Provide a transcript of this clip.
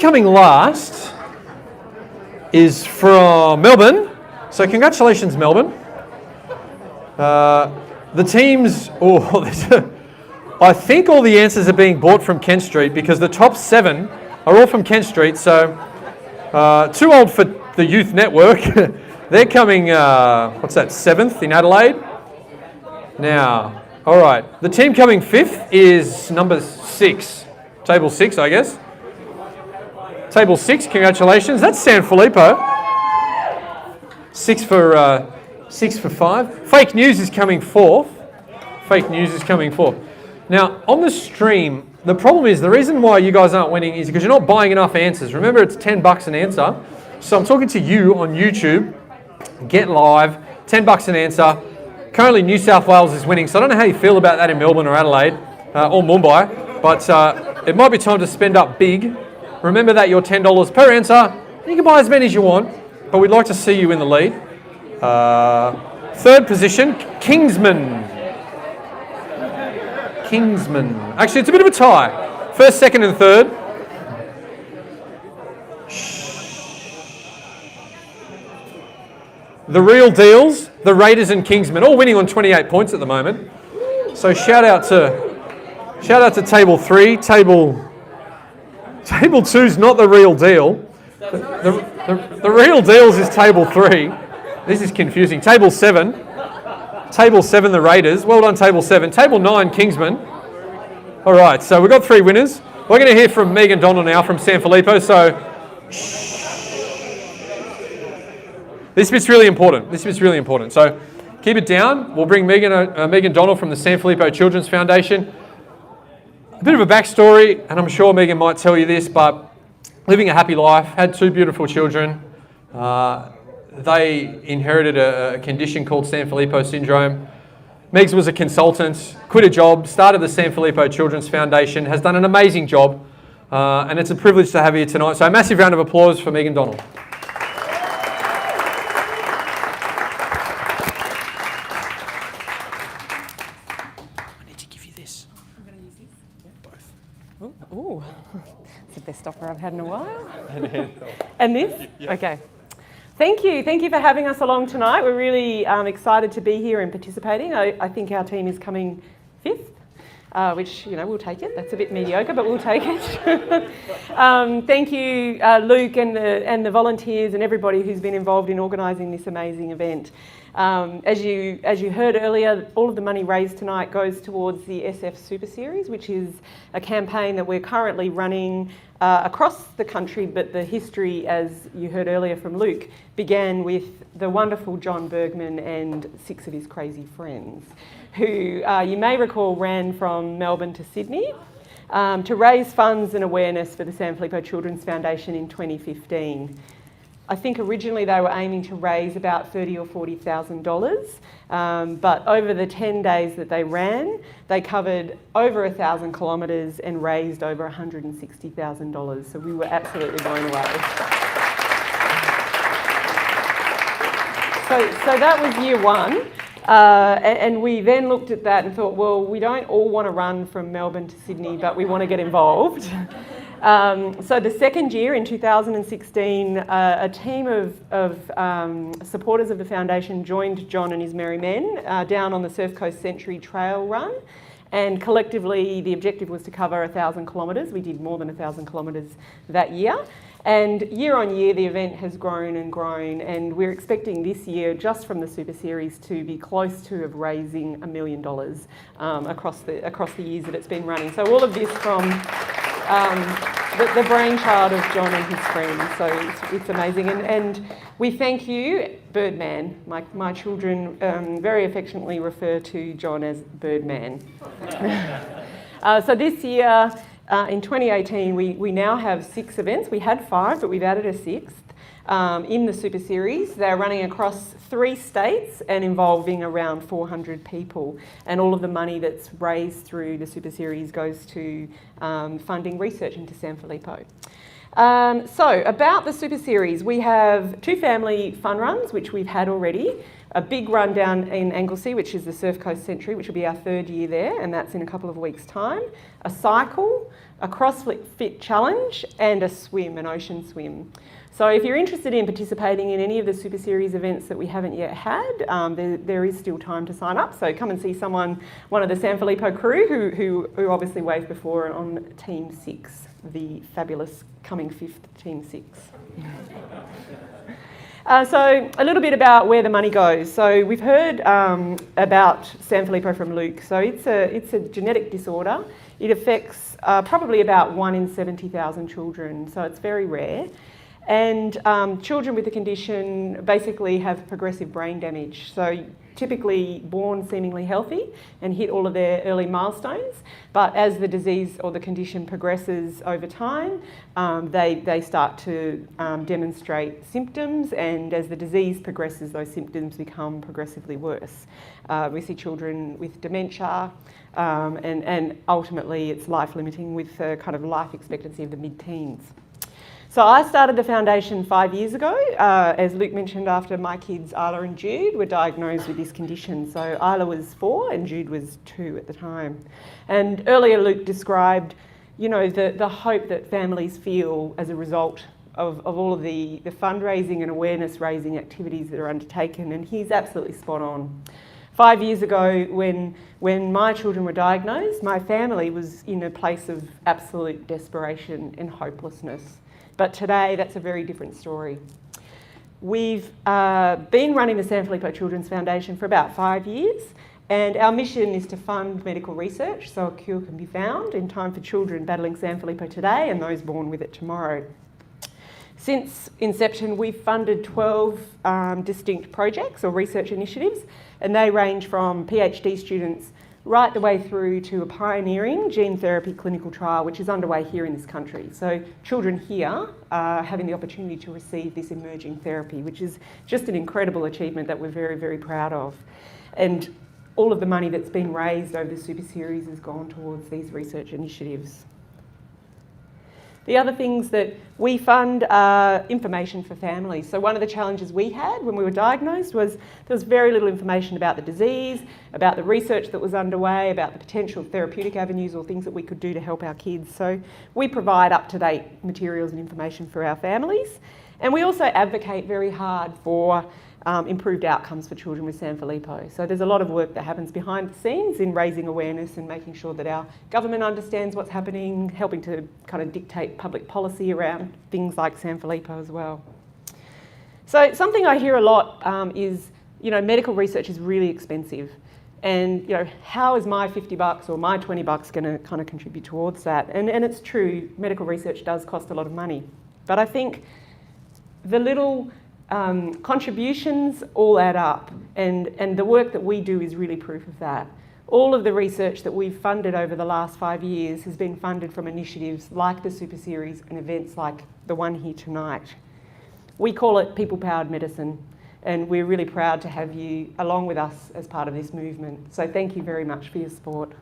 Coming last is from Melbourne. So congratulations, Melbourne. The teams, I think all the answers are being bought from Kent Street because the top 7 are all from Kent Street. So too old for the youth network. They're coming, 7th in Adelaide. Now, all right, the team coming 5th is number 6, table 6, I guess. Table 6, congratulations. That's Sanfilippo. 6 for 5. Fake News is coming 4th. Fake News is coming 4th. Now, on the stream, the problem is, the reason why you guys aren't winning is because you're not buying enough answers. Remember, it's $10 an answer. So I'm talking to you on YouTube. Get live, $10 an answer. Currently, New South Wales is winning. So I don't know how you feel about that in Melbourne or Adelaide or Mumbai. But it might be time to spend up big. Remember that you're $10 per answer. You can buy as many as you want, but we'd like to see you in the lead. 3rd position, Kingsman. Actually, it's a bit of a tie. 1st, 2nd and 3rd. The Real Deals, the Raiders and Kingsman, all winning on 28 points at the moment. So shout out to Table 3. Table 2's not the Real Deal. The Real Deals is Table 3. This is confusing. Table 7, the Raiders. Well done, Table 7. Table 9, Kingsman. All right, so we've got 3 winners. We're going to hear from Megan Donald now from Sanfilippo. So this bit's really important. So keep it down. We'll bring Megan Donald from the Sanfilippo Children's Foundation. A bit of a backstory, and I'm sure Megan might tell you this, but living a happy life, had 2 beautiful children. They inherited a condition called Sanfilippo syndrome. Megs was a consultant, quit a job, started the Sanfilippo Children's Foundation, has done an amazing job, and it's a privilege to have you tonight. So a massive round of applause for Megan Donald. Ooh, it's the best offer I've had in a while. And this? Yeah. Okay. Thank you for having us along tonight. We're really excited to be here and participating. I think our team is coming 5th, which, we'll take it. That's a bit mediocre, but we'll take it. Thank you, Luke and the volunteers and everybody who's been involved in organising this amazing event. As you heard earlier, all of the money raised tonight goes towards the SF Super Series, which is a campaign that we're currently running across the country, but the history, as you heard earlier from Luke, began with the wonderful John Bergman and 6 of his crazy friends, who you may recall ran from Melbourne to Sydney to raise funds and awareness for the Sanfilippo Children's Foundation in 2015. I think originally they were aiming to raise about $30,000 or $40,000, but over the 10 days that they ran, they covered over 1,000 kilometres and raised over $160,000. So we were absolutely blown away. So that was year 1. And we then looked at that and thought, well, we don't all want to run from Melbourne to Sydney, but we want to get involved. So the second year, in 2016, a team of supporters of the foundation joined John and his merry men down on the Surf Coast Century Trail run, and collectively the objective was to cover 1,000 kilometres. We did more than 1,000 kilometres that year, and year on year the event has grown and grown, and we're expecting this year, just from the Super Series, to be close to raising $1 million across the years that it's been running. So all of this from the brainchild of John and his friends, so it's amazing. And we thank you, Birdman. My children very affectionately refer to John as Birdman. So this year, in 2018, we now have 6 events. We had 5, but we've added a 6th in the Super Series. They're running across 3 states and involving around 400 people. And all of the money that's raised through the Super Series goes to funding research into Sanfilippo. So about the Super Series, we have 2 family fun runs, which we've had already. A big run down in Anglesey, which is the Surf Coast Century, which will be our 3rd year there, and that's in a couple of weeks' time. A cycle, a CrossFit challenge, and a swim, an ocean swim. So if you're interested in participating in any of the Super Series events that we haven't yet had, there is still time to sign up. So come and see one of the Sanfilippo crew who obviously waved before on Team 6, the fabulous coming 5th Team 6. So a little bit about where the money goes. So we've heard about Sanfilippo from Luke. So it's a genetic disorder. It affects probably about 1 in 70,000 children. So it's very rare. And children with the condition basically have progressive brain damage. So typically born seemingly healthy and hit all of their early milestones. But as the disease or the condition progresses over time, they start to demonstrate symptoms, and as the disease progresses, those symptoms become progressively worse. We see children with dementia, and ultimately it's life-limiting with a kind of life expectancy of the mid-teens. So I started the foundation 5 years ago, as Luke mentioned, after my kids Isla and Jude were diagnosed with this condition. So Isla was 4 and Jude was 2 at the time. And earlier Luke described, the hope that families feel as a result of all of the fundraising and awareness raising activities that are undertaken, and he's absolutely spot on. 5 years ago, when my children were diagnosed, my family was in a place of absolute desperation and hopelessness. But today, that's a very different story. We've been running the Sanfilippo Children's Foundation for about 5 years, and our mission is to fund medical research so a cure can be found in time for children battling Sanfilippo today and those born with it tomorrow. Since inception, we've funded 12 distinct projects or research initiatives, and they range from PhD students right the way through to a pioneering gene therapy clinical trial, which is underway here in this country. So children here are having the opportunity to receive this emerging therapy, which is just an incredible achievement that we're very, very proud of. And all of the money that's been raised over the Super Series has gone towards these research initiatives. The other things that we fund are information for families. So one of the challenges we had when we were diagnosed was there was very little information about the disease, about the research that was underway, about the potential therapeutic avenues or things that we could do to help our kids. So we provide up-to-date materials and information for our families. And we also advocate very hard for improved outcomes for children with Sanfilippo. So there's a lot of work that happens behind the scenes in raising awareness and making sure that our government understands what's happening, helping to kind of dictate public policy around things like Sanfilippo as well. So something I hear a lot is, medical research is really expensive. And, how is my $50 or my $20 going to kind of contribute towards that? And it's true, medical research does cost a lot of money. But I think the little contributions all add up, and the work that we do is really proof of that. All of the research that we've funded over the last 5 years has been funded from initiatives like the Super Series and events like the one here tonight. We call it people-powered medicine, and we're really proud to have you along with us as part of this movement. So thank you very much for your support.